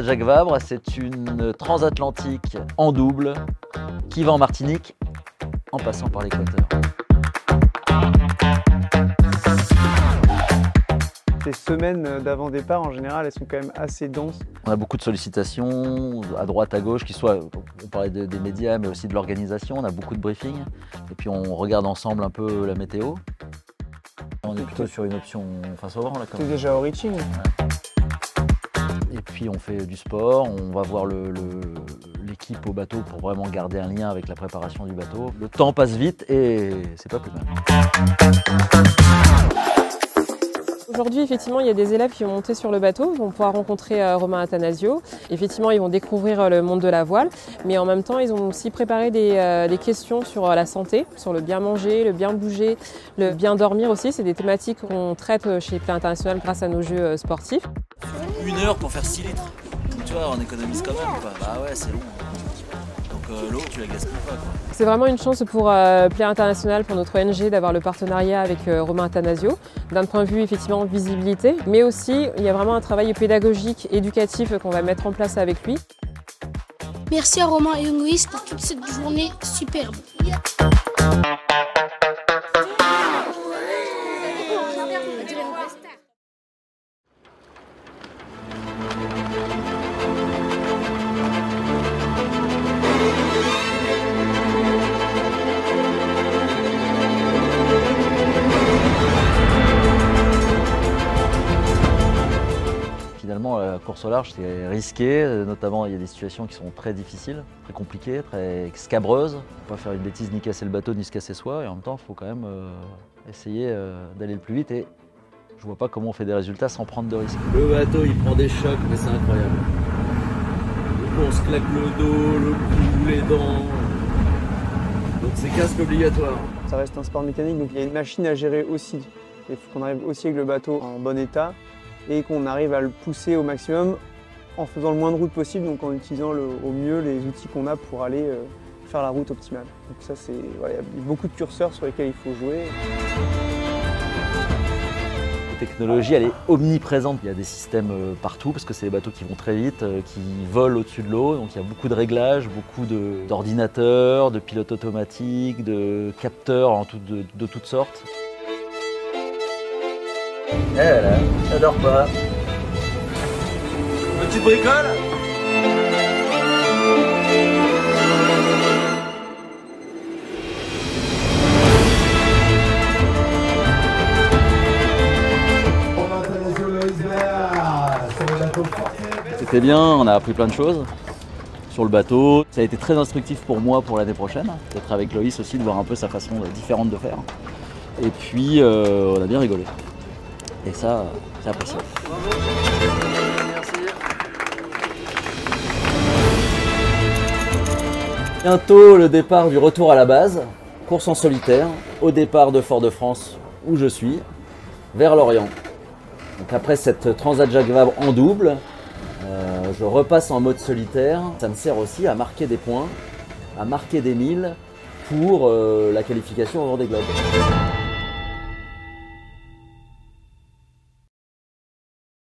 Jacques Vabre, c'est une transatlantique en double qui va en Martinique en passant par l'Équateur. Les semaines d'avant-départ, en général, elles sont quand même assez denses. On a beaucoup de sollicitations à droite, à gauche, qui soient, on parlait des médias, mais aussi de l'organisation. On a beaucoup de briefings. Et puis on regarde ensemble un peu la météo. On est plutôt sur une option face au vent là. C'est déjà au reaching. Et puis on fait du sport, on va voir l'équipe au bateau pour vraiment garder un lien avec la préparation du bateau. Le temps passe vite et c'est pas plus mal. Aujourd'hui, effectivement, il y a des élèves qui vont monter sur le bateau, ils vont pouvoir rencontrer Romain Attanasio. Effectivement, ils vont découvrir le monde de la voile, mais en même temps, ils ont aussi préparé des questions sur la santé, sur le bien manger, le bien bouger, le bien dormir aussi. C'est des thématiques qu'on traite chez Play International grâce à nos jeux sportifs. 1 heure pour faire 6 litres. Tu vois, on économise quand même, quoi. Bah ouais, c'est long. Donc l'eau, tu la gaspilles pas, quoi. C'est vraiment une chance pour Play International, pour notre ONG, d'avoir le partenariat avec Romain Attanasio, d'un point de vue effectivement visibilité, mais aussi il y a vraiment un travail pédagogique, éducatif qu'on va mettre en place avec lui. Merci à Romain et Young Louis pour toute cette journée superbe. Finalement, la course au large, c'est risqué, notamment il y a des situations qui sont très difficiles, très compliquées, très scabreuses. Il ne faut pas faire une bêtise, ni casser le bateau, ni se casser soi, et en même temps, il faut quand même essayer d'aller le plus vite, et je vois pas comment on fait des résultats sans prendre de risques. Le bateau, il prend des chocs, mais c'est incroyable. Du coup, on se claque le dos, le cou, les dents, donc c'est casque obligatoire. Ça reste un sport mécanique, donc il y a une machine à gérer aussi. Il faut qu'on arrive aussi avec le bateau en bon état, et qu'on arrive à le pousser au maximum en faisant le moins de route possible, donc en utilisant au mieux les outils qu'on a pour aller faire la route optimale. Donc ça, voilà, il y a beaucoup de curseurs sur lesquels il faut jouer. La technologie, elle est omniprésente. Il y a des systèmes partout parce que c'est des bateaux qui vont très vite, qui volent au-dessus de l'eau. Donc il y a beaucoup de réglages, beaucoup d'ordinateurs, de pilotes automatiques, de capteurs de toutes sortes. Eh là, ça dort pas. Petite bricole. C'était bien, on a appris plein de choses sur le bateau. Ça a été très instructif pour moi pour l'année prochaine, d'être avec Loïs aussi, de voir un peu sa façon différente de faire. Et puis on a bien rigolé. Et ça, c'est appréciable. Merci. Bientôt le départ du retour à la base, course en solitaire, au départ de Fort-de-France, où je suis, vers Lorient. Donc après cette Transat Jacques Vabre en double, je repasse en mode solitaire. Ça me sert aussi à marquer des points, à marquer des milles pour la qualification au Vendée Globe.